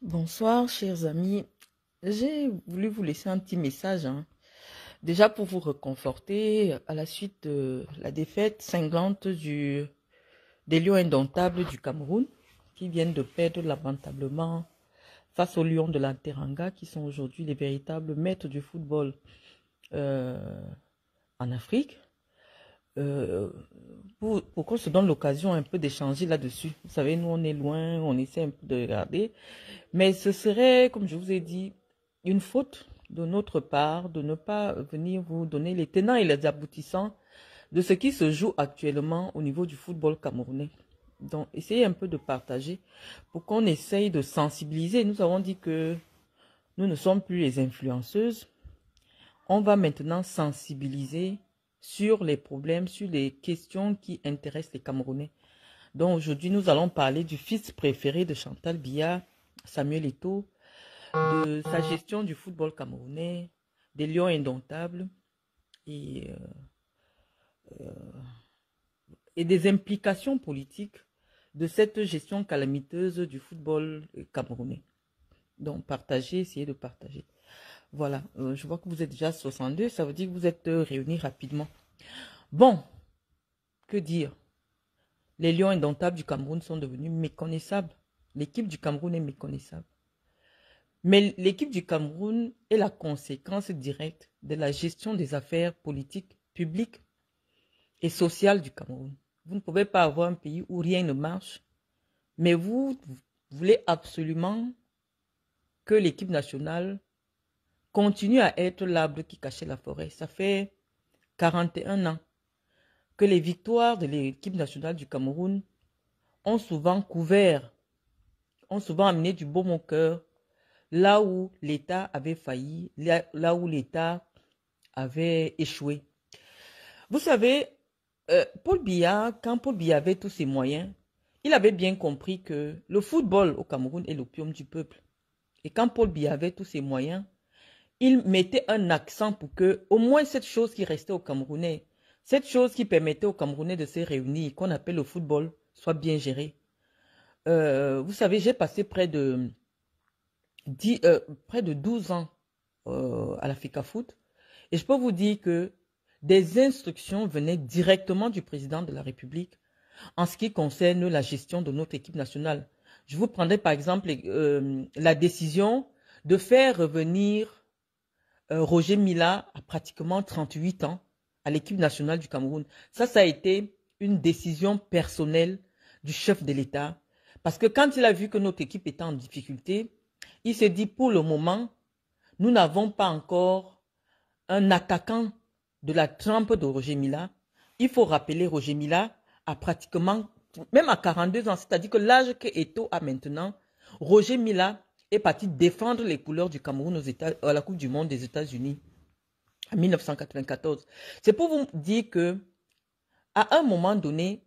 Bonsoir, chers amis. J'ai voulu vous laisser un petit message, déjà pour vous réconforter à la suite de la défaite cinglante des Lions indomptables du Cameroun, qui viennent de perdre lamentablement face aux Lions de la Teranga, qui sont aujourd'hui les véritables maîtres du football en Afrique. Pour qu'on se donne l'occasion un peu d'échanger là-dessus. Vous savez, nous, on est loin, on essaie un peu de regarder. Mais ce serait, comme je vous ai dit, une faute de notre part de ne pas venir vous donner les tenants et les aboutissants de ce qui se joue actuellement au niveau du football camerounais. Donc, essayez un peu de partager pour qu'on essaye de sensibiliser. Nous avons dit que nous ne sommes plus les influenceuses. On va maintenant sensibiliser sur les problèmes, sur les questions qui intéressent les Camerounais. Donc, aujourd'hui, nous allons parler du fils préféré de Chantal Biya, Samuel Eto'o, de sa gestion du football camerounais, des Lions indomptables et, et des implications politiques de cette gestion calamiteuse du football camerounais. Donc, partagez, essayez de partager. Voilà, je vois que vous êtes déjà 62, ça veut dire que vous êtes réunis rapidement. Bon, que dire? Les Lions indomptables du Cameroun sont devenus méconnaissables. L'équipe du Cameroun est méconnaissable. Mais l'équipe du Cameroun est la conséquence directe de la gestion des affaires politiques, publiques et sociales du Cameroun. Vous ne pouvez pas avoir un pays où rien ne marche, mais vous voulez absolument que l'équipe nationale continue à être l'arbre qui cachait la forêt. Ça fait 41 ans que les victoires de l'équipe nationale du Cameroun ont souvent couvert, ont souvent amené du baume au cœur, là où l'État avait failli, là où l'État avait échoué. Vous savez, Paul Biya, quand Paul Biya avait tous ses moyens, il avait bien compris que le football au Cameroun est l'opium du peuple. Et quand Paul Biya avait tous ses moyens, il mettait un accent pour que, au moins cette chose qui restait aux Camerounais, cette chose qui permettait aux Camerounais de se réunir, qu'on appelle le football, soit bien gérée. Vous savez, j'ai passé près de 12 ans à la FECAFOOT et je peux vous dire que des instructions venaient directement du président de la République en ce qui concerne la gestion de notre équipe nationale. Je vous prendrai par exemple la décision de faire revenir Roger Mila à pratiquement 38 ans à l'équipe nationale du Cameroun. Ça a été une décision personnelle du chef de l'État. Parce que quand il a vu que notre équipe était en difficulté, il s'est dit pour le moment, nous n'avons pas encore un attaquant de la trempe de Roger Mila. Il faut rappeler Roger Mila à pratiquement, même à 42 ans, c'est-à-dire que l'âge que Eto'o a maintenant, Roger Mila est parti défendre les couleurs du Cameroun à la Coupe du Monde des États-Unis en 1994. C'est pour vous dire que à un moment donné,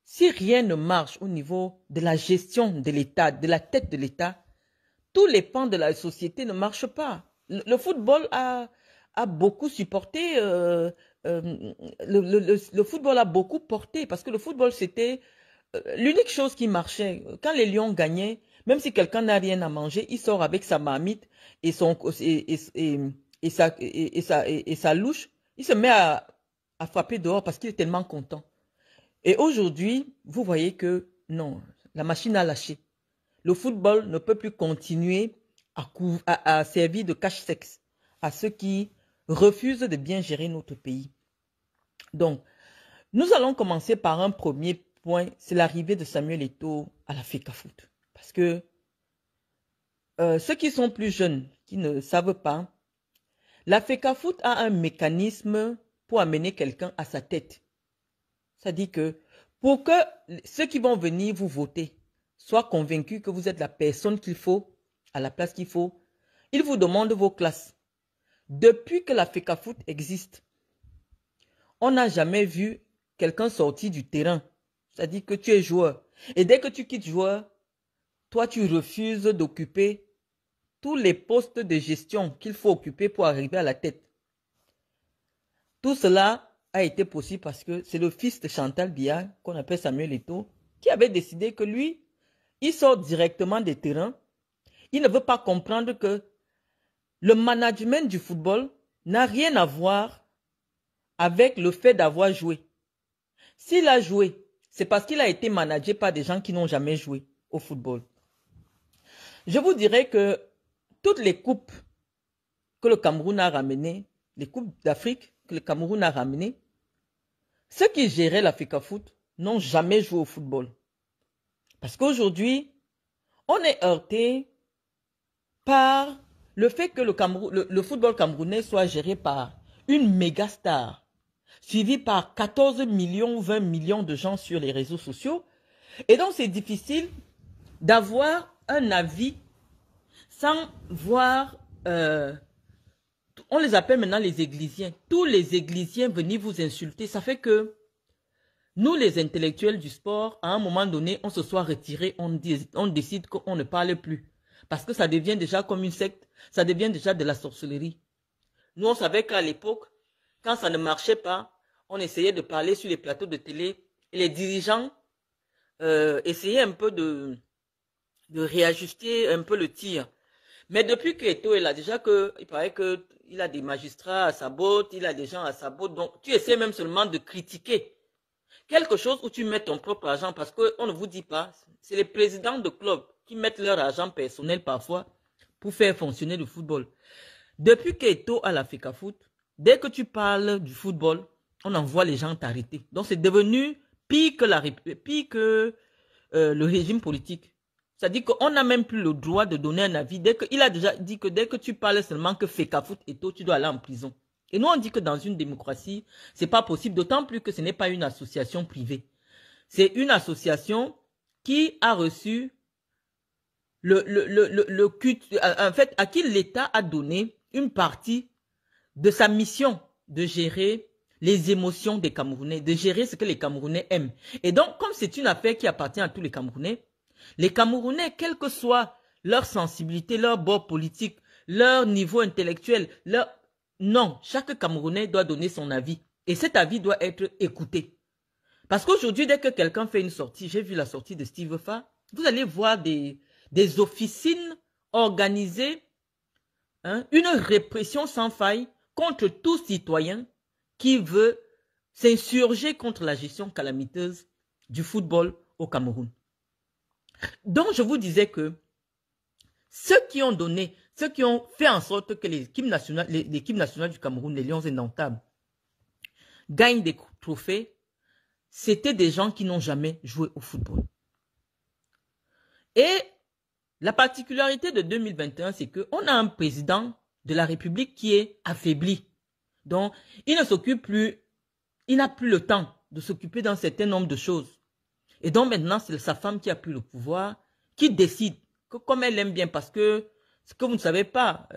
si rien ne marche au niveau de la gestion de l'État, de la tête de l'État, tous les pans de la société ne marchent pas. Le football a beaucoup supporté, le football a beaucoup porté, parce que le football, c'était l'unique chose qui marchait. Quand les Lions gagnaient, même si quelqu'un n'a rien à manger, il sort avec sa marmite et, sa louche, il se met à frapper dehors parce qu'il est tellement content. Et aujourd'hui, vous voyez que non, la machine a lâché. Le football ne peut plus continuer à servir de cache-sexe à ceux qui refusent de bien gérer notre pays. Donc, nous allons commencer par un premier point, c'est l'arrivée de Samuel Eto'o à la FECAFOOT. Parce que ceux qui sont plus jeunes, qui ne savent pas, la FECAFOOT a un mécanisme pour amener quelqu'un à sa tête. C'est-à-dire que pour que ceux qui vont venir vous voter soient convaincus que vous êtes la personne qu'il faut, à la place qu'il faut, ils vous demandent vos classes. Depuis que la FECAFOOT existe, on n'a jamais vu quelqu'un sortir du terrain. C'est-à-dire que tu es joueur. Et dès que tu quittes joueur, toi tu refuses d'occuper tous les postes de gestion qu'il faut occuper pour arriver à la tête. Tout cela a été possible parce que c'est le fils de Chantal Biya, qu'on appelle Samuel Eto'o, qui avait décidé que lui, il sort directement des terrains, il ne veut pas comprendre que le management du football n'a rien à voir avec le fait d'avoir joué. S'il a joué, c'est parce qu'il a été managé par des gens qui n'ont jamais joué au football. Je vous dirais que toutes les coupes que le Cameroun a ramenées, les coupes d'Afrique que le Cameroun a ramenées, ceux qui géraient l'Africa Foot n'ont jamais joué au football. Parce qu'aujourd'hui, on est heurté par le fait que le football camerounais soit géré par une méga star, suivie par 14 millions, 20 millions de gens sur les réseaux sociaux. Et donc, c'est difficile d'avoir un avis sans voir... on les appelle maintenant les églisiens. Tous les églisiens venir vous insulter. Ça fait que nous, les intellectuels du sport, à un moment donné, on se soit retirés, on décide qu'on ne parle plus. Parce que ça devient déjà comme une secte, ça devient déjà de la sorcellerie. Nous, on savait qu'à l'époque, quand ça ne marchait pas, on essayait de parler sur les plateaux de télé et les dirigeants essayaient un peu de réajuster un peu le tir. Mais depuis que Eto'o est là, déjà il paraît qu'il a des magistrats à sa botte, il a des gens à sa botte, donc tu essaies même seulement de critiquer quelque chose où tu mets ton propre argent, parce qu'on ne vous dit pas, c'est les présidents de clubs qui mettent leur argent personnel parfois pour faire fonctionner le football. Depuis qu'Eto'o a l'Africa Foot, dès que tu parles du football, on envoie les gens t'arrêter. Donc c'est devenu pire que le régime politique. C'est-à-dire qu'on n'a même plus le droit de donner un avis. Il a déjà dit que dès que tu parles seulement que Fecafoot Eto'o, tu dois aller en prison. Et nous, on dit que dans une démocratie, ce n'est pas possible, d'autant plus que ce n'est pas une association privée. C'est une association qui a reçu en fait, à qui l'État a donné une partie de sa mission de gérer les émotions des Camerounais, de gérer ce que les Camerounais aiment. Et donc, comme c'est une affaire qui appartient à tous les Camerounais, quelle que soit leur sensibilité, leur bord politique, leur niveau intellectuel, non, chaque Camerounais doit donner son avis. Et cet avis doit être écouté. Parce qu'aujourd'hui, dès que quelqu'un fait une sortie, j'ai vu la sortie de Steve Fa, vous allez voir des officines organisées, hein, une répression sans faille contre tout citoyen qui veut s'insurger contre la gestion calamiteuse du football au Cameroun. Donc, je vous disais que ceux qui ont fait en sorte que l'équipe nationale du Cameroun, les Lions indomptables, gagnent des trophées, c'était des gens qui n'ont jamais joué au football. Et la particularité de 2021, c'est qu'on a un président de la République qui est affaibli. Donc, il ne s'occupe plus, il n'a plus le temps de s'occuper d'un certain nombre de choses. Et donc maintenant, c'est sa femme qui a pris le pouvoir, qui décide que comme elle aime bien, parce que ce que vous ne savez pas,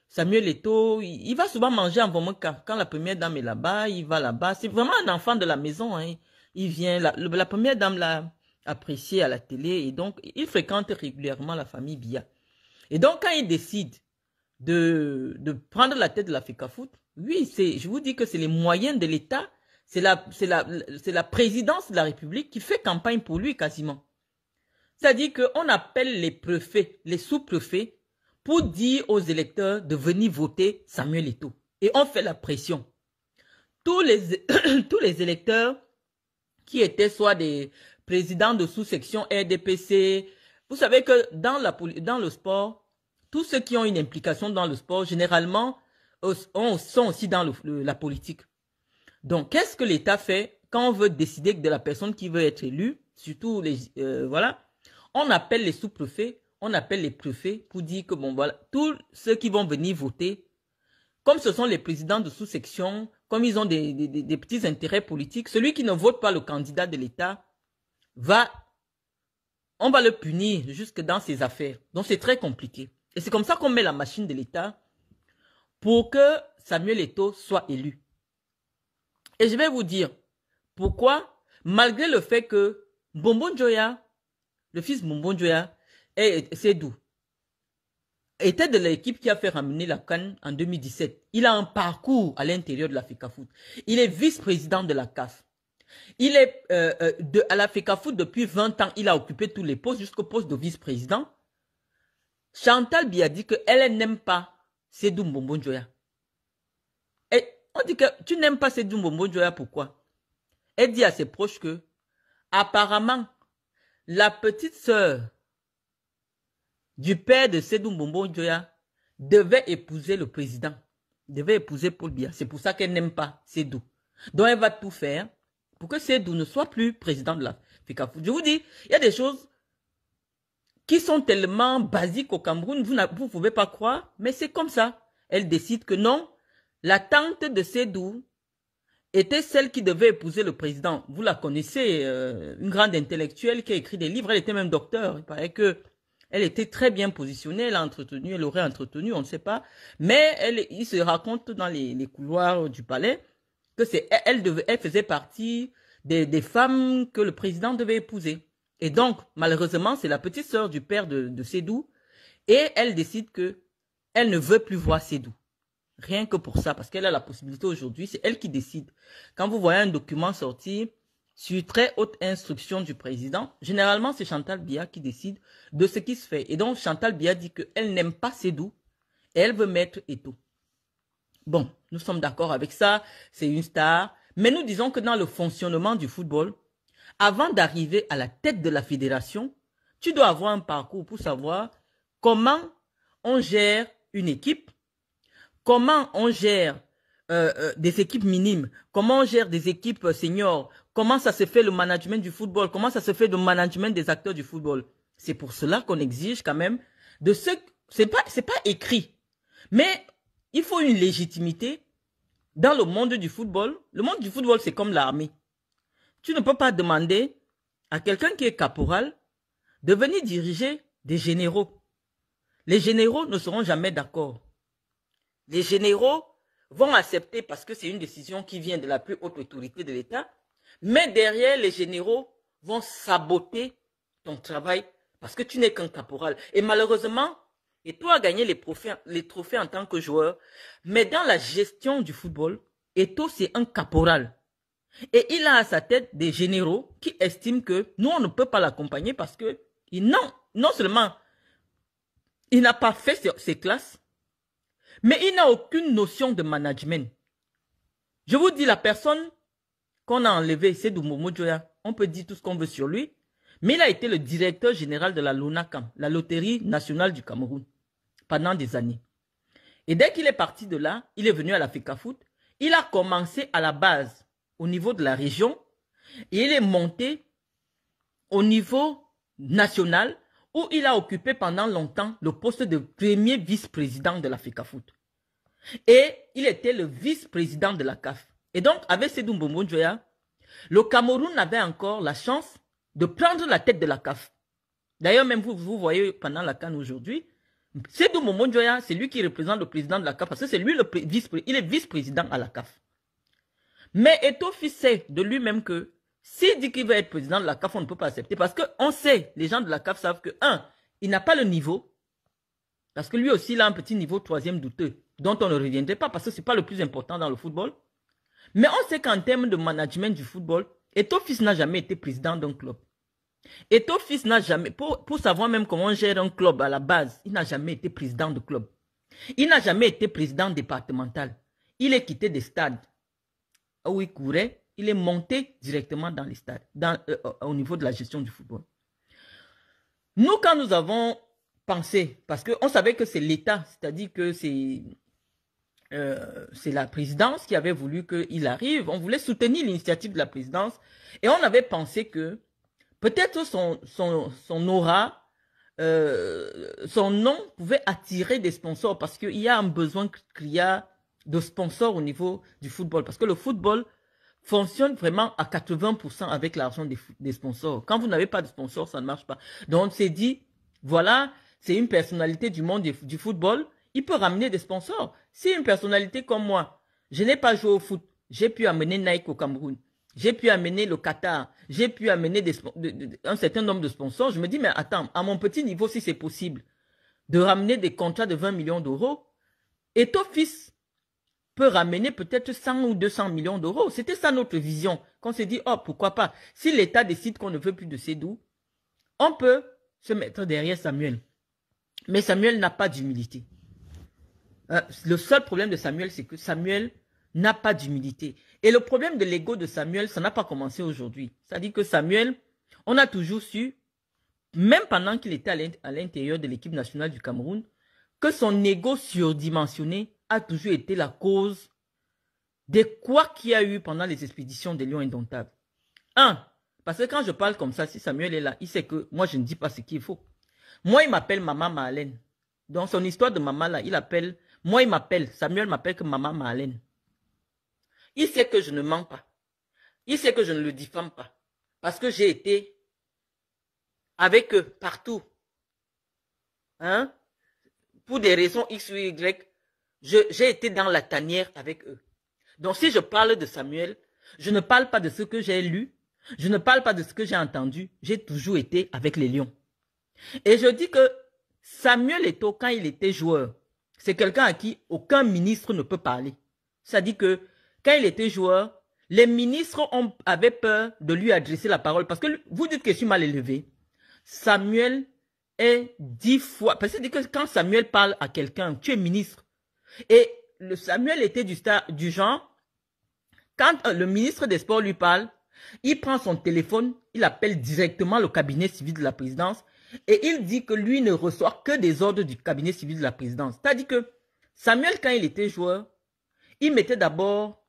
Samuel Eto'o, il va souvent manger en moment quand la première dame est là-bas, il va là-bas. C'est vraiment un enfant de la maison. Hein. Il vient, la première dame l'a apprécié à la télé et donc il fréquente régulièrement la famille Biya. Et donc quand il décide de prendre la tête de l'Africa Foot, oui, je vous dis que c'est les moyens de l'État. C'est la présidence de la République qui fait campagne pour lui quasiment. C'est-à-dire qu'on appelle les préfets, les sous-préfets, pour dire aux électeurs de venir voter Samuel Eto'o. Et on fait la pression. Tous les électeurs qui étaient soit des présidents de sous-section RDPC, vous savez que dans le sport, tous ceux qui ont une implication dans le sport, généralement, sont aussi dans la politique. Donc, qu'est-ce que l'État fait quand on veut décider de la personne qui veut être élue, surtout voilà, on appelle les sous-préfets, on appelle les préfets pour dire que bon voilà, tous ceux qui vont venir voter, comme ce sont les présidents de sous-section, comme ils ont des petits intérêts politiques, celui qui ne vote pas le candidat de l'État on va le punir jusque dans ses affaires. Donc c'est très compliqué. Et c'est comme ça qu'on met la machine de l'État pour que Samuel Eto'o soit élu. Et je vais vous dire pourquoi, malgré le fait que Bonbon Joya, le fils Bonbon Joya, Sédou, était de l'équipe qui a fait ramener la CAN en 2017. Il a un parcours à l'intérieur de l'Africa Foot. Il est vice-président de la CAF. Il est à l'Africa Foot depuis 20 ans. Il a occupé tous les postes jusqu'au poste de vice-président. Chantal Biya dit qu'elle n'aime pas Sédou Mbombo Njoya. Et on dit que tu n'aimes pas Sédou Mbombo Njoya, pourquoi? Elle dit à ses proches que, apparemment, la petite sœur du père de Sédou Mbombo Njoya devait épouser le président, devait épouser Paul Biya. C'est pour ça qu'elle n'aime pas Sédou. Donc elle va tout faire pour que Sédou ne soit plus président de la FECAFOOT. Je vous dis, il y a des choses qui sont tellement basiques au Cameroun, vous ne pouvez pas croire, mais c'est comme ça. Elle décide que non, la tante de Sédou était celle qui devait épouser le président. Vous la connaissez, une grande intellectuelle qui a écrit des livres, elle était même docteur. Il paraît que elle était très bien positionnée, elle a entretenu, elle aurait entretenu, on ne sait pas. Mais il se raconte dans les couloirs du palais que elle faisait partie des femmes que le président devait épouser. Et donc, malheureusement, c'est la petite sœur du père de Sédou. Et elle décide que elle ne veut plus voir Sédou. Rien que pour ça, parce qu'elle a la possibilité aujourd'hui, c'est elle qui décide. Quand vous voyez un document sortir sur très haute instruction du président, généralement, c'est Chantal Biya qui décide de ce qui se fait. Et donc, Chantal Biya dit qu'elle n'aime pas Sédou et elle veut mettre Eto'o. Bon, nous sommes d'accord avec ça, c'est une star. Mais nous disons que dans le fonctionnement du football, avant d'arriver à la tête de la fédération, tu dois avoir un parcours pour savoir comment on gère une équipe, comment on gère des équipes minimes, comment on gère des équipes seniors, comment ça se fait le management du football, comment ça se fait le management des acteurs du football. C'est pour cela qu'on exige quand même de ce... C'est pas écrit, mais il faut une légitimité dans le monde du football. Le monde du football, c'est comme l'armée. Tu ne peux pas demander à quelqu'un qui est caporal de venir diriger des généraux. Les généraux ne seront jamais d'accord. Les généraux vont accepter parce que c'est une décision qui vient de la plus haute autorité de l'État. Mais derrière, les généraux vont saboter ton travail parce que tu n'es qu'un caporal. Et malheureusement, Eto'o a gagné les trophées en tant que joueur. Mais dans la gestion du football, Eto'o, c'est un caporal. Et il a à sa tête des généraux qui estiment que nous, on ne peut pas l'accompagner parce que non seulement il n'a pas fait ses classes, mais il n'a aucune notion de management. Je vous dis, la personne qu'on a enlevée, c'est Sédou Mbombo Njoya. On peut dire tout ce qu'on veut sur lui, mais il a été le directeur général de la LONACAM, la Loterie Nationale du Cameroun, pendant des années. Et dès qu'il est parti de là, il est venu à la FECAFOOT. Il a commencé à la base, au niveau de la région, et il est monté au niveau national, où il a occupé pendant longtemps le poste de premier vice-président de la FECAFOOT. Et il était le vice-président de la CAF. Et donc, avec Sédou Mbombo Njoya, le Cameroun avait encore la chance de prendre la tête de la CAF. D'ailleurs, même vous voyez pendant la CAN aujourd'hui, Sédou Mbombo Njoya, c'est lui qui représente le président de la CAF, parce que c'est lui il est vice-président à la CAF. Mais Eto'o sait de lui-même que s'il dit qu'il va être président de la CAF, on ne peut pas accepter. Parce qu'on sait, les gens de la CAF savent que, il n'a pas le niveau. Parce que lui aussi, il a un petit niveau troisième douteux, dont on ne reviendrait pas, parce que ce n'est pas le plus important dans le football. Mais on sait qu'en termes de management du football, Eto'o n'a jamais été président d'un club. Eto'o n'a jamais, pour savoir même comment on gère un club à la base, il n'a jamais été président de club. Il n'a jamais été président départemental. Il est quitté des stades où il courait, il est monté directement dans les stades, au niveau de la gestion du football. Nous, quand nous avons pensé, parce qu'on savait que c'est l'État, c'est-à-dire que c'est la présidence qui avait voulu qu'il arrive, on voulait soutenir l'initiative de la présidence, et on avait pensé que peut-être son aura, son nom pouvait attirer des sponsors, parce qu'il y a un besoin criard de sponsors au niveau du football. Parce que le football fonctionne vraiment à 80% avec l'argent des sponsors. Quand vous n'avez pas de sponsors, ça ne marche pas. Donc on s'est dit, voilà, c'est une personnalité du monde du football, il peut ramener des sponsors. Si une personnalité comme moi, je n'ai pas joué au foot, j'ai pu amener Nike au Cameroun, j'ai pu amener le Qatar, j'ai pu amener un certain nombre de sponsors, je me dis, mais attends, à mon petit niveau, si c'est possible, de ramener des contrats de 20 millions d'euros, Eto'o peut ramener peut-être 100 ou 200 millions d'euros. C'était ça notre vision. Qu'on s'est dit, oh, pourquoi pas. Si l'État décide qu'on ne veut plus de Sédou, on peut se mettre derrière Samuel. Mais Samuel n'a pas d'humilité. Le seul problème de Samuel, c'est que Samuel n'a pas d'humilité. Et le problème de l'ego de Samuel, ça n'a pas commencé aujourd'hui. C'est-à-dire que Samuel, on a toujours su, même pendant qu'il était à l'intérieur de l'équipe nationale du Cameroun, que son ego surdimensionné a toujours été la cause des quoi qu'il y a eu pendant les expéditions des Lions Indomptables. Parce que quand je parle comme ça, si Samuel est là, il sait que moi, je ne dis pas ce qu'il faut. Moi, il m'appelle Maman Marlène. Dans son histoire de maman, là, Samuel m'appelle que Maman Marlène. Il sait que je ne mens pas. Il sait que je ne le diffame pas. Parce que j'ai été avec eux partout. Pour des raisons X ou Y, j'ai été dans la tanière avec eux. Donc si je parle de Samuel, je ne parle pas de ce que j'ai lu, je ne parle pas de ce que j'ai entendu, j'ai toujours été avec les Lions. Et je dis que Samuel Eto'o, quand il était joueur, c'est quelqu'un à qui aucun ministre ne peut parler. C'est-à-dire que quand il était joueur, les ministres avaient peur de lui adresser la parole. Parce que vous dites que je suis mal élevé. Samuel est 10 fois... Parce que quand Samuel parle à quelqu'un, tu es ministre. Et le Samuel était du genre, quand le ministre des Sports lui parle, il prend son téléphone, il appelle directement le cabinet civil de la présidence et il dit que lui ne reçoit que des ordres du cabinet civil de la présidence. C'est-à-dire que Samuel, quand il était joueur, il mettait d'abord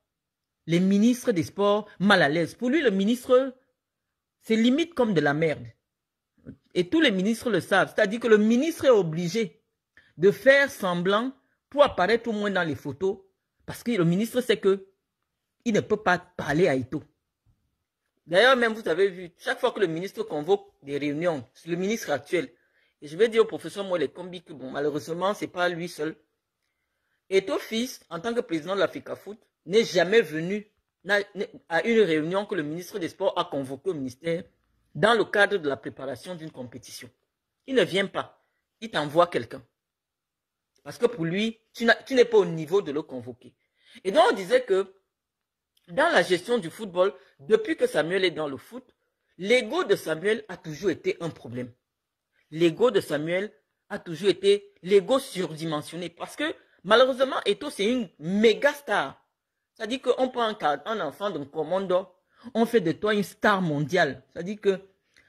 les ministres des Sports mal à l'aise. Pour lui, le ministre, c'est limite comme de la merde. Et tous les ministres le savent. C'est-à-dire que le ministre est obligé de faire semblant pour apparaître au moins dans les photos. Parce que le ministre sait que il ne peut pas parler à Eto'o. D'ailleurs, même vous avez vu, chaque fois que le ministre convoque des réunions, le ministre actuel, et je vais dire au professeur Moelle Kombi que bon, malheureusement, ce n'est pas lui seul. Eto'o fils, en tant que président de l'Africa Foot, n'est jamais venu à une réunion que le ministre des Sports a convoquée au ministère dans le cadre de la préparation d'une compétition. Il ne vient pas. Il t'envoie quelqu'un. Parce que pour lui, tu n'es pas au niveau de le convoquer. Et donc, on disait que dans la gestion du football, depuis que Samuel est dans le foot, l'ego de Samuel a toujours été un problème. L'ego de Samuel a toujours été l'ego surdimensionné. Parce que malheureusement, Eto'o, c'est une méga star. C'est-à-dire qu'on prend un enfant d'un commando, on fait de toi une star mondiale. C'est-à-dire que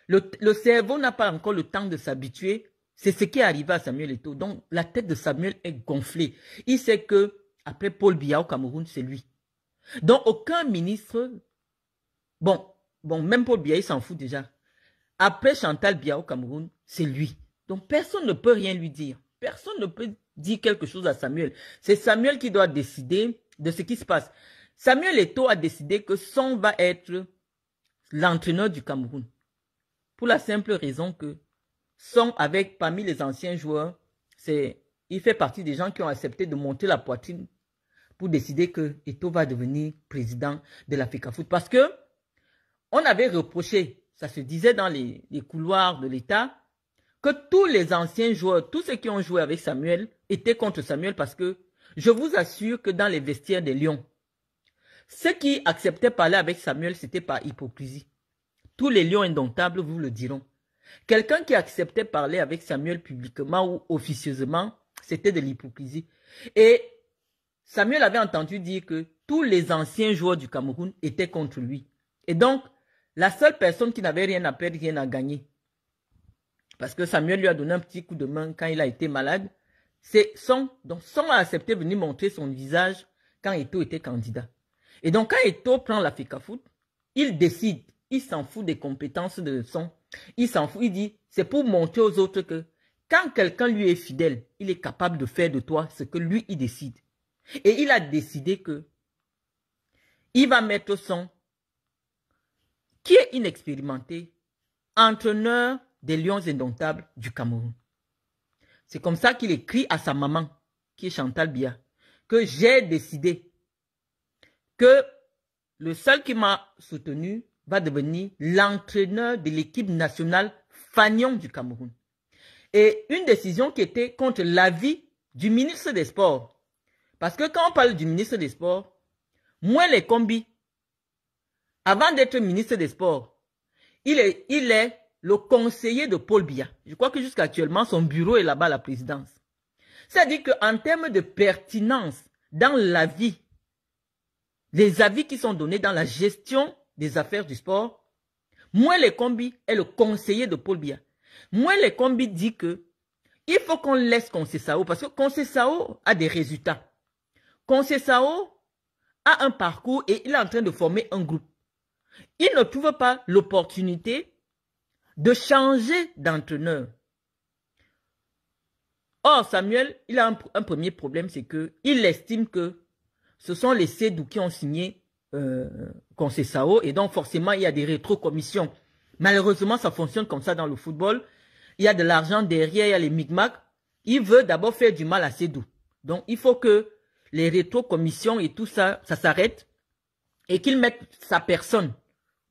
le cerveau n'a pas encore le temps de s'habituer. C'est ce qui est arrivé à Samuel Eto'o. Donc, la tête de Samuel est gonflée. Il sait que après Paul Biya au Cameroun, c'est lui. Donc, aucun ministre... Bon, même Paul Biya, il s'en fout déjà. Après Chantal Biya au Cameroun, c'est lui. Donc, personne ne peut rien lui dire. Personne ne peut dire quelque chose à Samuel. C'est Samuel qui doit décider de ce qui se passe. Samuel Eto'o a décidé que Son va être l'entraîneur du Cameroun. Pour la simple raison que Son, parmi les anciens joueurs, il fait partie des gens qui ont accepté de monter la poitrine pour décider que Eto'o va devenir président de l'Africa Foot. Parce que on avait reproché, ça se disait dans les couloirs de l'État, que tous les anciens joueurs, tous ceux qui ont joué avec Samuel, étaient contre Samuel parce que je vous assure que dans les vestiaires des Lions, ceux qui acceptaient parler avec Samuel, c'était par hypocrisie. Tous les Lions indomptables vous le diront. Quelqu'un qui acceptait parler avec Samuel publiquement ou officieusement, c'était de l'hypocrisie. Et Samuel avait entendu dire que tous les anciens joueurs du Cameroun étaient contre lui. Et donc, la seule personne qui n'avait rien à perdre, rien à gagner, parce que Samuel lui a donné un petit coup de main quand il a été malade, c'est Son. Donc, Son a accepté de venir montrer son visage quand Eto'o était candidat. Et donc, quand Eto'o prend l'Africa Foot, il décide, il s'en fout des compétences de Son. Il s'en fout, il dit, c'est pour montrer aux autres que quand quelqu'un lui est fidèle, il est capable de faire de toi ce que lui, il décide. Et il a décidé que il va mettre Son, qui est inexpérimenté, entraîneur des Lions indomptables du Cameroun. C'est comme ça qu'il écrit à sa maman, qui est Chantal Biya, que j'ai décidé que le seul qui m'a soutenu va devenir l'entraîneur de l'équipe nationale Fanion du Cameroun. Et une décision qui était contre l'avis du ministre des Sports. Parce que quand on parle du ministre des Sports, Moelle Kombi, avant d'être ministre des Sports, il est le conseiller de Paul Biya. Je crois que jusqu'à actuellement, son bureau est là-bas à la présidence. C'est-à-dire qu'en termes de pertinence dans la vie, les avis qui sont donnés dans la gestion des affaires du sport, Mwele Kombi est le conseiller de Paul Biya. Mwele Kombi dit que il faut qu'on laisse Conceição parce que Conceição a des résultats. Conceição a un parcours et il est en train de former un groupe. Il ne trouve pas l'opportunité de changer d'entraîneur. Or, Samuel, il a un premier problème, c'est qu'il estime que ce sont les Cédou qui ont signé Conceição et donc forcément, il y a des rétrocommissions. Malheureusement, ça fonctionne comme ça dans le football. Il y a de l'argent derrière, il y a les micmacs. Il veut d'abord faire du mal à Cédou. Donc, il faut que les rétrocommissions et tout ça, ça s'arrête et qu'il mette sa personne.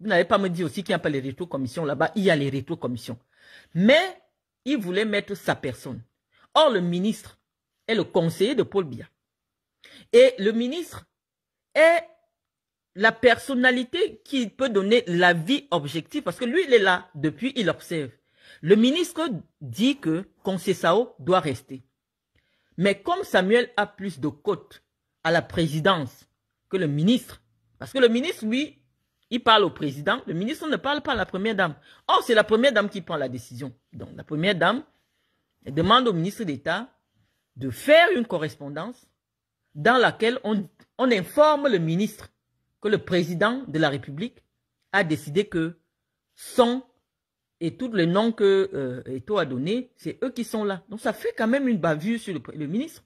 Vous n'avez pas me dire aussi qu'il n'y a pas les rétrocommissions là-bas. Il y a les rétrocommissions. Mais, il voulait mettre sa personne. Or, le ministre est le conseiller de Paul Biya. Et le ministre est la personnalité qui peut donner l'avis objectif parce que lui, il est là depuis, il observe. Le ministre dit que Conceição doit rester. Mais comme Samuel a plus de cotes à la présidence que le ministre, parce que le ministre, lui, il parle au président, le ministre ne parle pas à la première dame. Or, c'est la première dame qui prend la décision. Donc, la première dame demande au ministre d'État de faire une correspondance dans laquelle on informe le ministre que le président de la République a décidé que son et tous les noms que Eto'o a donnés, c'est eux qui sont là. Donc ça fait quand même une bavure sur le ministre.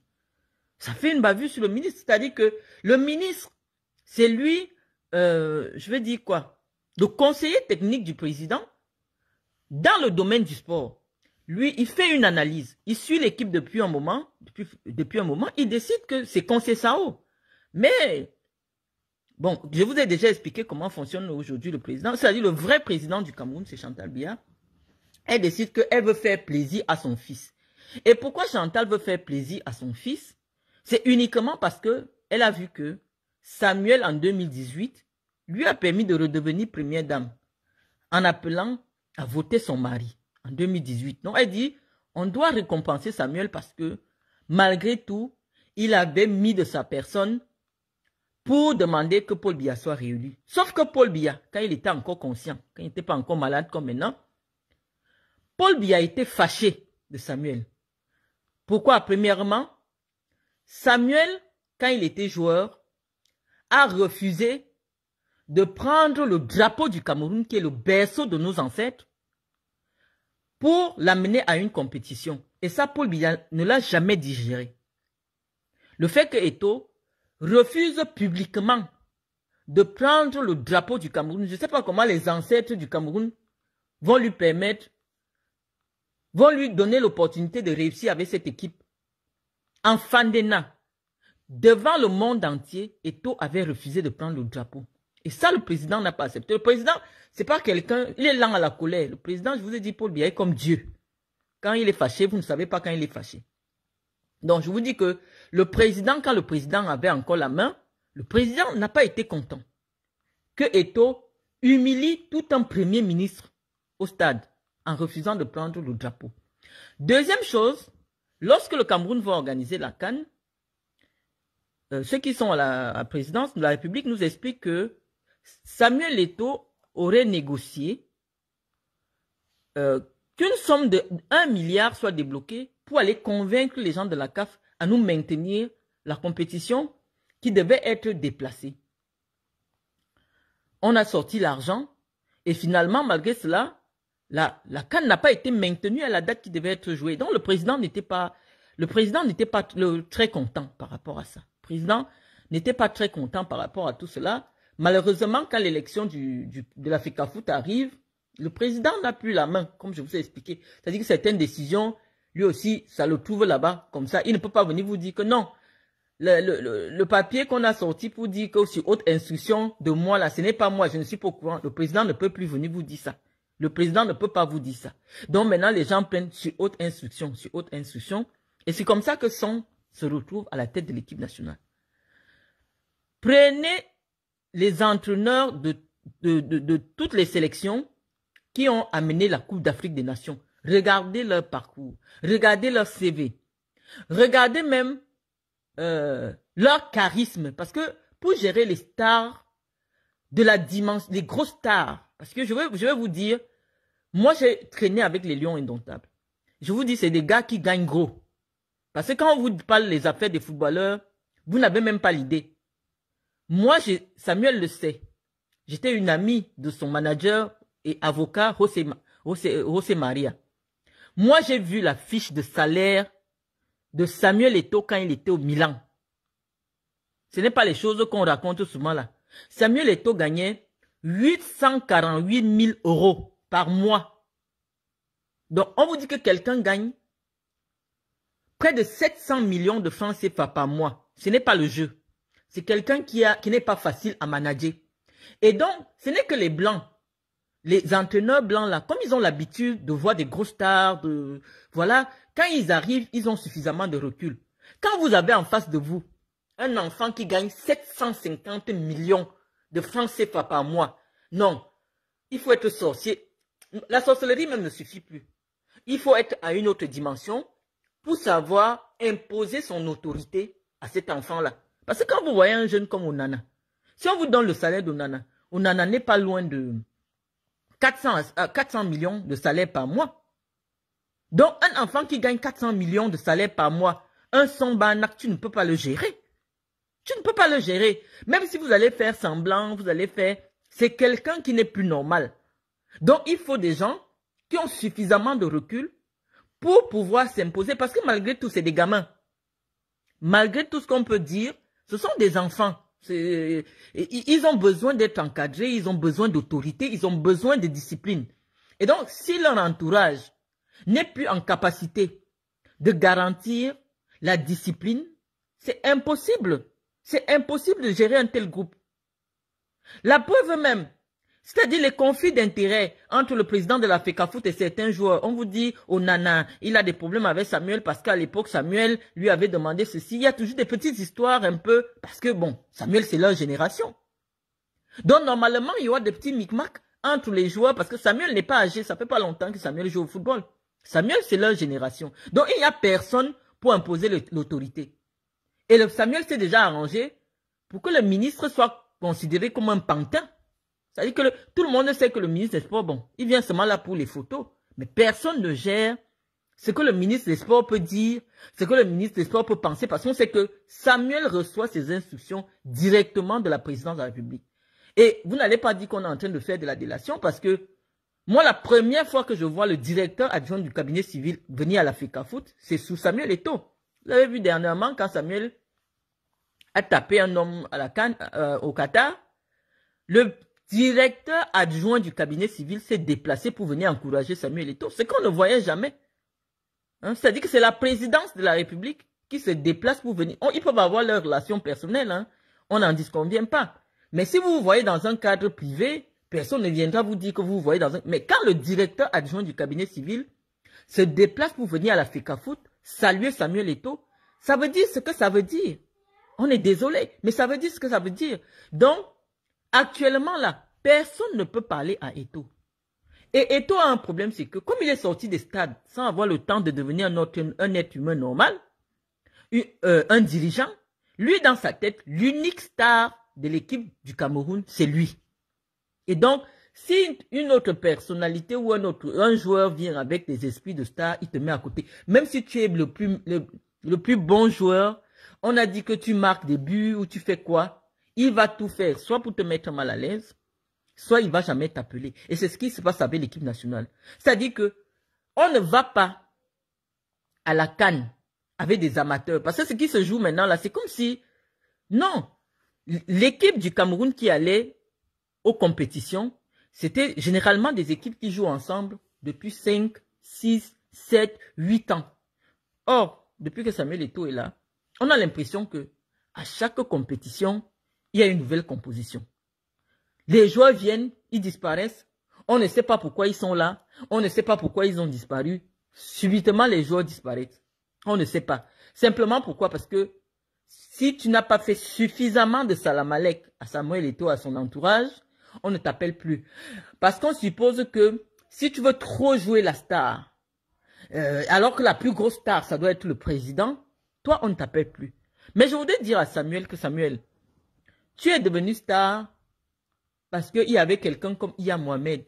Ça fait une bavure sur le ministre. C'est-à-dire que le ministre, c'est lui, je vais dire quoi, le conseiller technique du président dans le domaine du sport. Lui, il fait une analyse. Il suit l'équipe depuis un moment. Depuis un moment, il décide que c'est Conceição. Mais, bon, je vous ai déjà expliqué comment fonctionne aujourd'hui le président. C'est-à-dire le vrai président du Cameroun, c'est Chantal Biya. Elle décide qu'elle veut faire plaisir à son fils. Et pourquoi Chantal veut faire plaisir à son fils? C'est uniquement parce qu'elle a vu que Samuel, en 2018, lui a permis de redevenir première dame en appelant à voter son mari en 2018. Donc, elle dit, on doit récompenser Samuel parce que, malgré tout, il avait mis de sa personne pour demander que Paul Biya soit réélu. Sauf que Paul Biya, quand il était encore conscient, quand il n'était pas encore malade comme maintenant, Paul Biya était fâché de Samuel. Pourquoi? Premièrement, Samuel, quand il était joueur, a refusé de prendre le drapeau du Cameroun, qui est le berceau de nos ancêtres, pour l'amener à une compétition. Et ça, Paul Biya ne l'a jamais digéré. Le fait que Eto'o refuse publiquement de prendre le drapeau du Cameroun, je ne sais pas comment les ancêtres du Cameroun vont lui permettre, vont lui donner l'opportunité de réussir avec cette équipe. En Fandena, devant le monde entier, Eto'o avait refusé de prendre le drapeau. Et ça, le président n'a pas accepté. Le président, c'est pas quelqu'un, il est lent à la colère. Le président, je vous ai dit, Paul Biya est comme Dieu. Quand il est fâché, vous ne savez pas quand il est fâché. Donc, je vous dis que le président, quand le président avait encore la main, le président n'a pas été content que Eto'o humilie tout un premier ministre au stade en refusant de prendre le drapeau. Deuxième chose, lorsque le Cameroun va organiser la CAN, ceux qui sont à la présidence de la République nous expliquent que Samuel Eto'o aurait négocié qu'une somme de 1 milliard soit débloquée pour aller convaincre les gens de la CAF à nous maintenir la compétition qui devait être déplacée. On a sorti l'argent et finalement, malgré cela, la CAN n'a pas été maintenue à la date qui devait être jouée. Donc le président n'était pas très content par rapport à ça. Le président n'était pas très content par rapport à tout cela. Malheureusement, quand l'élection de la FECAFOOT arrive, le président n'a plus la main, comme je vous ai expliqué. C'est-à-dire que certaines décisions, lui aussi, ça le trouve là-bas, comme ça. Il ne peut pas venir vous dire que non. Le papier qu'on a sorti pour dire que sur haute instruction de moi, là, ce n'est pas moi, je ne suis pas au courant. Le président ne peut plus venir vous dire ça. Le président ne peut pas vous dire ça. Donc maintenant, les gens prennent sur haute instruction, sur haute instruction. Et c'est comme ça que Son se retrouve à la tête de l'équipe nationale. Prenez les entraîneurs de toutes les sélections qui ont amené la Coupe d'Afrique des Nations. Regardez leur parcours, regardez leur CV, regardez même leur charisme. Parce que pour gérer les stars de la dimension, les grosses stars, parce que je vais vous dire, moi j'ai traîné avec les Lions Indomptables. Je vous dis, c'est des gars qui gagnent gros. Parce que quand on vous parle des affaires des footballeurs, vous n'avez même pas l'idée. Moi, Samuel le sait. J'étais une amie de son manager et avocat, José Maria. Moi, j'ai vu la fiche de salaire de Samuel Eto'o quand il était au Milan. Ce n'est pas les choses qu'on raconte souvent là. Samuel Eto'o gagnait 848 000 € par mois. Donc, on vous dit que quelqu'un gagne près de 700 millions de francs CFA par mois. Ce n'est pas le jeu. C'est quelqu'un qui n'est pas facile à manager. Et donc, ce n'est que les blancs, les entraîneurs blancs là, comme ils ont l'habitude de voir des grosses stars, voilà, quand ils arrivent, ils ont suffisamment de recul. Quand vous avez en face de vous un enfant qui gagne 750 millions de francs CFA par mois, non, il faut être sorcier. La sorcellerie même ne suffit plus. Il faut être à une autre dimension pour savoir imposer son autorité à cet enfant-là. Parce que quand vous voyez un jeune comme Onana, si on vous donne le salaire d'Onana, Onana n'est pas loin de 400 millions de salaire par mois. Donc, un enfant qui gagne 400 millions de salaire par mois, un Sambanak, tu ne peux pas le gérer. Tu ne peux pas le gérer. Même si vous allez faire semblant, vous allez faire... C'est quelqu'un qui n'est plus normal. Donc, il faut des gens qui ont suffisamment de recul pour pouvoir s'imposer. Parce que malgré tout, c'est des gamins. Malgré tout ce qu'on peut dire, ce sont des enfants. Ils ont besoin d'être encadrés, ils ont besoin d'autorité, ils ont besoin de discipline. Et donc, si leur entourage n'est plus en capacité de garantir la discipline, c'est impossible. C'est impossible de gérer un tel groupe. La preuve même, c'est-à-dire les conflits d'intérêts entre le président de la FECAFOOT et certains joueurs. On vous dit, Onana, il a des problèmes avec Samuel parce qu'à l'époque, Samuel lui avait demandé ceci. Il y a toujours des petites histoires un peu, parce que bon, Samuel, c'est leur génération. Donc, normalement, il y aura des petits micmacs entre les joueurs parce que Samuel n'est pas âgé. Ça fait pas longtemps que Samuel joue au football. Samuel, c'est leur génération. Donc, il n'y a personne pour imposer l'autorité. Et le Samuel s'est déjà arrangé pour que le ministre soit considéré comme un pantin. C'est-à-dire que tout le monde sait que le ministre des Sports, bon, il vient seulement là pour les photos. Mais personne ne gère ce que le ministre des Sports peut dire, ce que le ministre des Sports peut penser, parce qu'on sait que Samuel reçoit ses instructions directement de la présidence de la République. Et vous n'allez pas dire qu'on est en train de faire de la délation, parce que moi, la première fois que je vois le directeur adjoint du cabinet civil venir à la FECAFOOT, c'est sous Samuel Eto'o. Vous avez vu dernièrement quand Samuel a tapé un homme à la canne, au Qatar, le directeur adjoint du cabinet civil s'est déplacé pour venir encourager Samuel Eto'o. Ce qu'on ne voyait jamais. Hein? C'est-à-dire que c'est la présidence de la République qui se déplace pour venir. Ils peuvent avoir leurs relations personnelles. Hein? On n'en disconvient pas. Mais si vous vous voyez dans un cadre privé, personne ne viendra vous dire que vous vous voyez dans un... Mais quand le directeur adjoint du cabinet civil se déplace pour venir à la FECAFOOT, saluer Samuel Eto'o, ça veut dire ce que ça veut dire. On est désolé, mais ça veut dire ce que ça veut dire. Donc, actuellement, là, personne ne peut parler à Eto'o. Et Eto'o a un problème, c'est que comme il est sorti des stades sans avoir le temps de devenir un être humain normal, un dirigeant, lui, dans sa tête, l'unique star de l'équipe du Cameroun, c'est lui. Et donc, si une autre personnalité ou un joueur vient avec des esprits de star, il te met à côté. Même si tu es le plus bon joueur, on a dit que tu marques des buts ou tu fais quoi, il va tout faire, soit pour te mettre mal à l'aise, soit il ne va jamais t'appeler. Et c'est ce qui se passe avec l'équipe nationale. C'est-à-dire que on ne va pas à la CAN avec des amateurs. Parce que ce qui se joue maintenant là, c'est comme si... Non, l'équipe du Cameroun qui allait aux compétitions, c'était généralement des équipes qui jouent ensemble depuis 5, 6, 7, 8 ans. Or, depuis que Samuel Eto'o est là, on a l'impression que à chaque compétition, il y a une nouvelle composition. Les joueurs viennent, ils disparaissent. On ne sait pas pourquoi ils sont là. On ne sait pas pourquoi ils ont disparu. Subitement, les joueurs disparaissent. On ne sait pas. Simplement pourquoi? Parce que si tu n'as pas fait suffisamment de salam alek à Samuel Eto'o, à son entourage, on ne t'appelle plus. Parce qu'on suppose que si tu veux trop jouer la star, alors que la plus grosse star, ça doit être le président, toi, on ne t'appelle plus. Mais je voudrais dire à Samuel que Samuel, tu es devenu star parce qu'il y avait quelqu'un comme Iya Mohamed,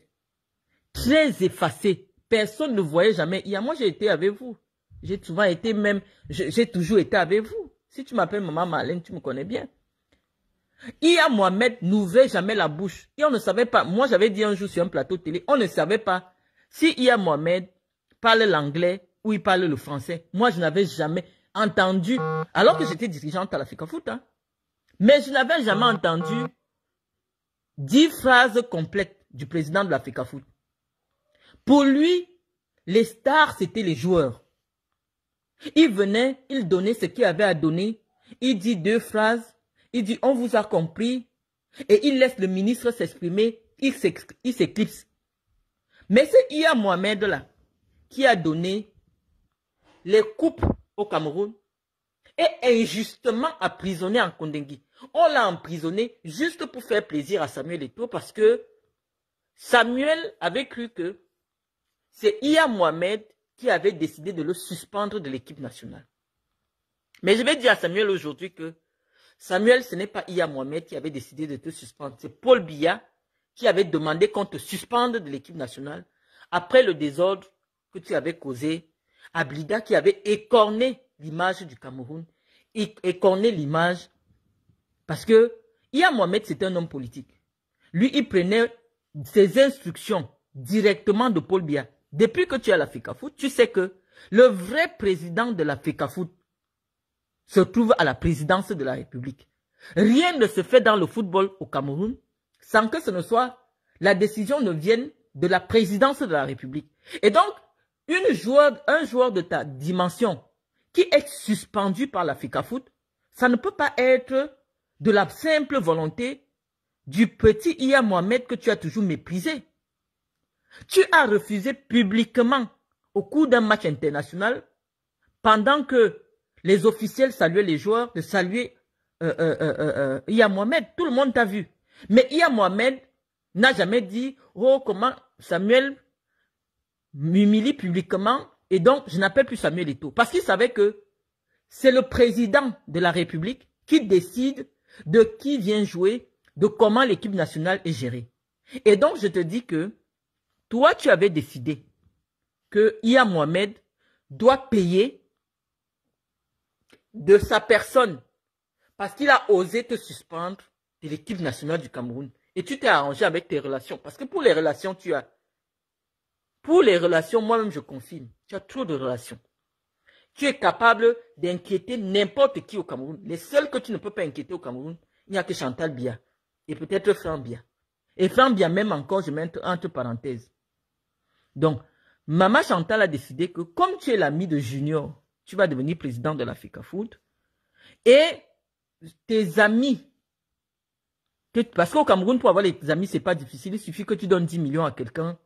très effacé. Personne ne voyait jamais Iya. Moi, j'ai été avec vous. J'ai souvent été même, j'ai toujours été avec vous. Si tu m'appelles Maman Marlène, tu me connais bien. Iya Mohamed n'ouvrait jamais la bouche. Et on ne savait pas, moi j'avais dit un jour sur un plateau de télé, on ne savait pas si Iya Mohamed parle l'anglais ou il parle le français. Moi, je n'avais jamais entendu, alors que j'étais dirigeante à l'Africa Foot, hein, mais je n'avais jamais entendu 10 phrases complètes du président de l'Africa Foot. Pour lui, les stars, c'était les joueurs. Il venait, il donnait ce qu'il avait à donner, il dit 2 phrases, il dit on vous a compris, et il laisse le ministre s'exprimer, il s'éclipse. Mais c'est Iya Mohamed là, qui a donné les coupes au Cameroun et injustement emprisonné en Kondengui. On l'a emprisonné juste pour faire plaisir à Samuel Eto'o parce que Samuel avait cru que c'est Iya Mohamed qui avait décidé de le suspendre de l'équipe nationale. Mais je vais dire à Samuel aujourd'hui que Samuel, ce n'est pas Iya Mohamed qui avait décidé de te suspendre. C'est Paul Biya qui avait demandé qu'on te suspende de l'équipe nationale après le désordre que tu avais causé. Ablida qui avait écorné l'image du Cameroun, écorné l'image parce que Iya Mohamed, c'était un homme politique. Lui, il prenait ses instructions directement de Paul Biya. Depuis que tu es à l'Africa Foot, tu sais que le vrai président de l'Africa Foot se trouve à la présidence de la République. Rien ne se fait dans le football au Cameroun sans que ce ne soit, la décision ne vienne de la présidence de la République. Et donc, un joueur de ta dimension qui est suspendu par l'Africa Foot, ça ne peut pas être de la simple volonté du petit Iya Mohamed que tu as toujours méprisé. Tu as refusé publiquement au cours d'un match international, pendant que les officiels saluaient les joueurs, de saluer Iya Mohamed. Tout le monde t'a vu. Mais Iya Mohamed n'a jamais dit « Oh, comment Samuel m'humilie publiquement et donc je n'appelle plus Samuel Eto'o. » Parce qu'il savait que c'est le président de la République qui décide de qui vient jouer, de comment l'équipe nationale est gérée. Et donc je te dis que toi, tu avais décidé que Iya Mohamed doit payer de sa personne parce qu'il a osé te suspendre de l'équipe nationale du Cameroun. Et tu t'es arrangé avec tes relations. Parce que pour les relations, moi-même, je confirme, tu as trop de relations. Tu es capable d'inquiéter n'importe qui au Cameroun. Les seuls que tu ne peux pas inquiéter au Cameroun, il n'y a que Chantal Biya et peut-être Franck Biya. Et Franck Biya même encore, je mets entre parenthèses. Donc, Maman Chantal a décidé que comme tu es l'ami de Junior, tu vas devenir président de l'Africa Foot. Et tes amis, parce qu'au Cameroun, pour avoir les amis, ce n'est pas difficile. Il suffit que tu donnes 10 millions à quelqu'un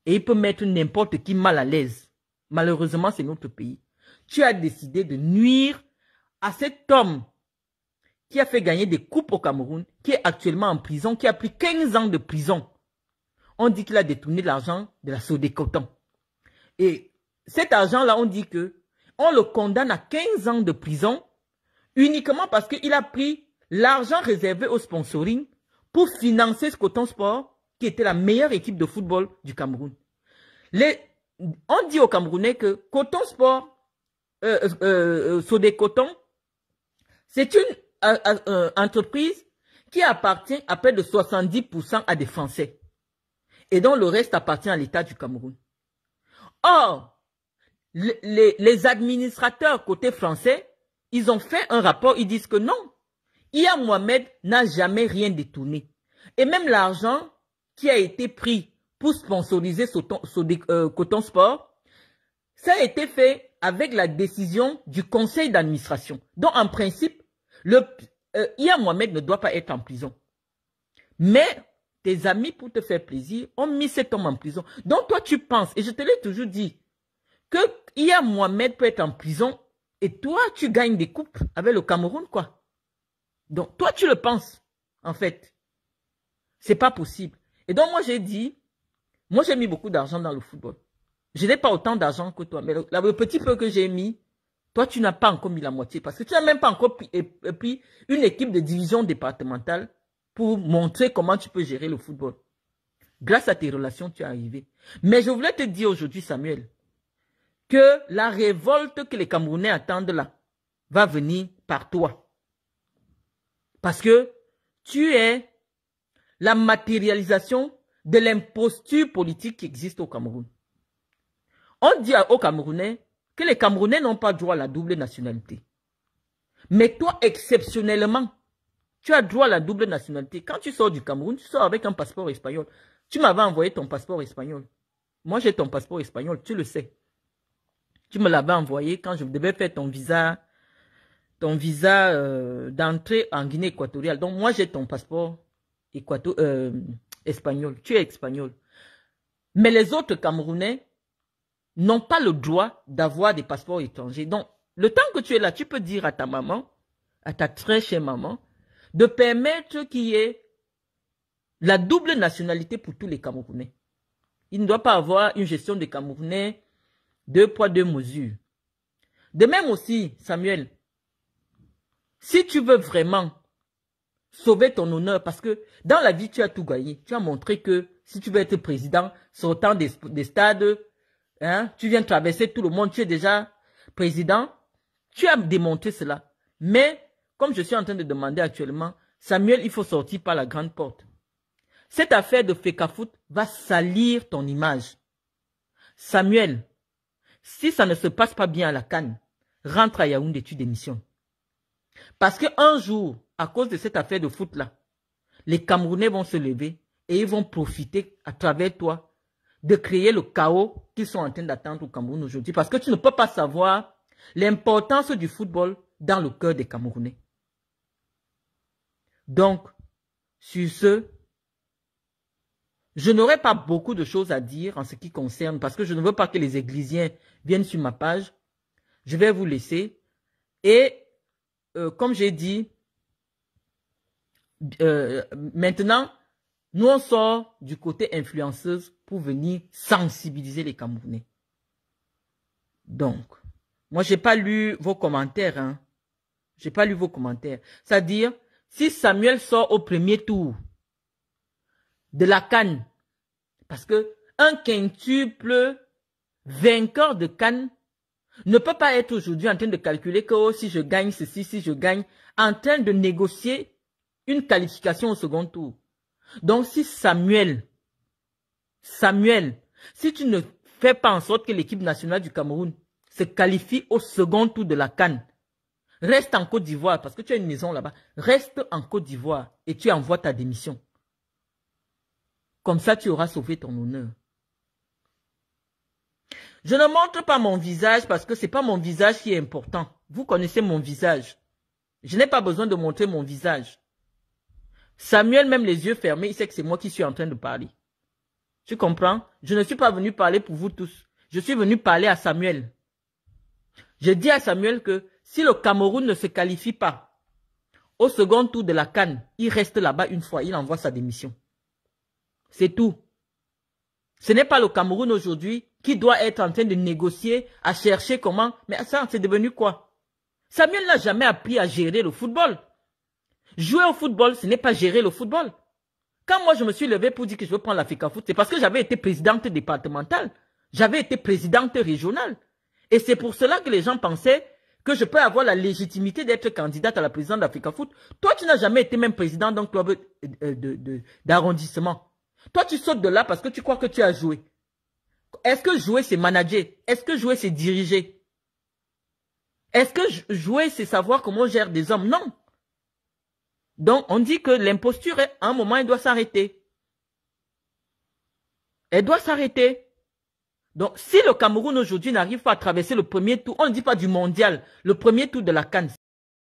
et il peut mettre n'importe qui mal à l'aise. Malheureusement, c'est notre pays. Tu as décidé de nuire à cet homme qui a fait gagner des coupes au Cameroun, qui est actuellement en prison, qui a pris 15 ans de prison. On dit qu'il a détourné l'argent de la Sodécoton. Et cet argent-là, on dit que on le condamne à 15 ans de prison uniquement parce qu'il a pris l'argent réservé au sponsoring pour financer ce Coton Sport, qui était la meilleure équipe de football du Cameroun. On dit aux Camerounais que Coton Sport, Sodécoton, c'est une entreprise qui appartient à près de 70% à des Français et dont le reste appartient à l'État du Cameroun. Or, les administrateurs côté français, ils ont fait un rapport, ils disent que non, Iya Mohamed n'a jamais rien détourné. Et même l'argent qui a été pris pour sponsoriser Coton Sport, ça a été fait avec la décision du conseil d'administration. Donc, en principe, Iya Mohamed ne doit pas être en prison. Mais tes amis, pour te faire plaisir, ont mis cet homme en prison. Donc, toi, tu penses, et je te l'ai toujours dit, que Iya Mohamed peut être en prison et toi, tu gagnes des coupes avec le Cameroun, quoi. Donc, toi, tu le penses, en fait. C'est pas possible. Et donc, moi, j'ai dit, Moi, j'ai mis beaucoup d'argent dans le football. Je n'ai pas autant d'argent que toi, mais le petit peu que j'ai mis, toi, tu n'as pas encore mis la moitié parce que tu n'as même pas encore pris une équipe de division départementale pour montrer comment tu peux gérer le football. Grâce à tes relations, tu es arrivé. Mais je voulais te dire aujourd'hui, Samuel, que la révolte que les Camerounais attendent là va venir par toi. Parce que tu es la matérialisation de l'imposture politique qui existe au Cameroun. On dit aux Camerounais que les Camerounais n'ont pas droit à la double nationalité. Mais toi, exceptionnellement, tu as droit à la double nationalité. Quand tu sors du Cameroun, tu sors avec un passeport espagnol. Tu m'avais envoyé ton passeport espagnol. Moi, j'ai ton passeport espagnol, tu le sais. Tu me l'avais envoyé quand je devais faire ton visa d'entrée en Guinée équatoriale. Donc, moi, j'ai ton passeport espagnol. Tu es espagnol. Mais les autres Camerounais n'ont pas le droit d'avoir des passeports étrangers. Donc, le temps que tu es là, tu peux dire à ta maman, à ta très chère maman, de permettre qu'il y ait la double nationalité pour tous les Camerounais. Il ne doit pas avoir une gestion des Camerounais 2 poids 2 mesures. De même aussi, Samuel, si tu veux vraiment sauver ton honneur, parce que dans la vie, tu as tout gagné. Tu as montré que si tu veux être président, sortant des stades, hein, tu viens traverser tout le monde, tu es déjà président. Tu as démontré cela. Mais, comme je suis en train de demander actuellement, Samuel, il faut sortir par la grande porte. Cette affaire de Fecafoot va salir ton image. Samuel, si ça ne se passe pas bien à la CAN, rentre à Yaoundé, tu démissionnes. Parce qu'un jour, à cause de cette affaire de foot-là, les Camerounais vont se lever et ils vont profiter à travers toi de créer le chaos qu'ils sont en train d'attendre au Cameroun aujourd'hui. Parce que tu ne peux pas savoir l'importance du football dans le cœur des Camerounais. Donc, sur ce, je n'aurai pas beaucoup de choses à dire en ce qui concerne, parce que je ne veux pas que les Églisiens viennent sur ma page. Je vais vous laisser. Et, comme j'ai dit, maintenant, nous on sort du côté influenceuse pour venir sensibiliser les Camerounais. Donc, moi j'ai pas lu vos commentaires, hein. J'ai pas lu vos commentaires. C'est-à-dire, si Samuel sort au premier tour de la CAN, parce que un quintuple vainqueur de CAN ne peut pas être aujourd'hui en train de calculer que oh, si je gagne ceci, si je gagne, en train de négocier une qualification au second tour. Donc si Samuel, si tu ne fais pas en sorte que l'équipe nationale du Cameroun se qualifie au second tour de la CAN, reste en Côte d'Ivoire, parce que tu as une maison là-bas, reste en Côte d'Ivoire et tu envoies ta démission. Comme ça, tu auras sauvé ton honneur. Je ne montre pas mon visage parce que ce n'est pas mon visage qui est important. Vous connaissez mon visage. Je n'ai pas besoin de montrer mon visage. Samuel, même les yeux fermés, il sait que c'est moi qui suis en train de parler. Tu comprends? Je ne suis pas venu parler pour vous tous. Je suis venu parler à Samuel. Je dis à Samuel que si le Cameroun ne se qualifie pas au second tour de la CAN, il reste là-bas une fois, il envoie sa démission. C'est tout. Ce n'est pas le Cameroun aujourd'hui qui doit être en train de négocier, à chercher comment. Mais ça, c'est devenu quoi? Samuel n'a jamais appris à gérer le football. Jouer au football, ce n'est pas gérer le football. Quand moi, je me suis levé pour dire que je veux prendre la Fecafoot, c'est parce que j'avais été présidente départementale. J'avais été présidente régionale. Et c'est pour cela que les gens pensaient que je peux avoir la légitimité d'être candidate à la présidence de la Fecafoot. Toi, tu n'as jamais été même président d'un club d'arrondissement. Toi, tu sautes de là parce que tu crois que tu as joué. Est-ce que jouer, c'est manager? Est-ce que jouer, c'est diriger? Est-ce que jouer, c'est savoir comment on gère des hommes? Non. Donc, on dit que l'imposture, à un moment, elle doit s'arrêter. Elle doit s'arrêter. Donc, si le Cameroun aujourd'hui n'arrive pas à traverser le premier tour, on ne dit pas du mondial, le premier tour de la CAN,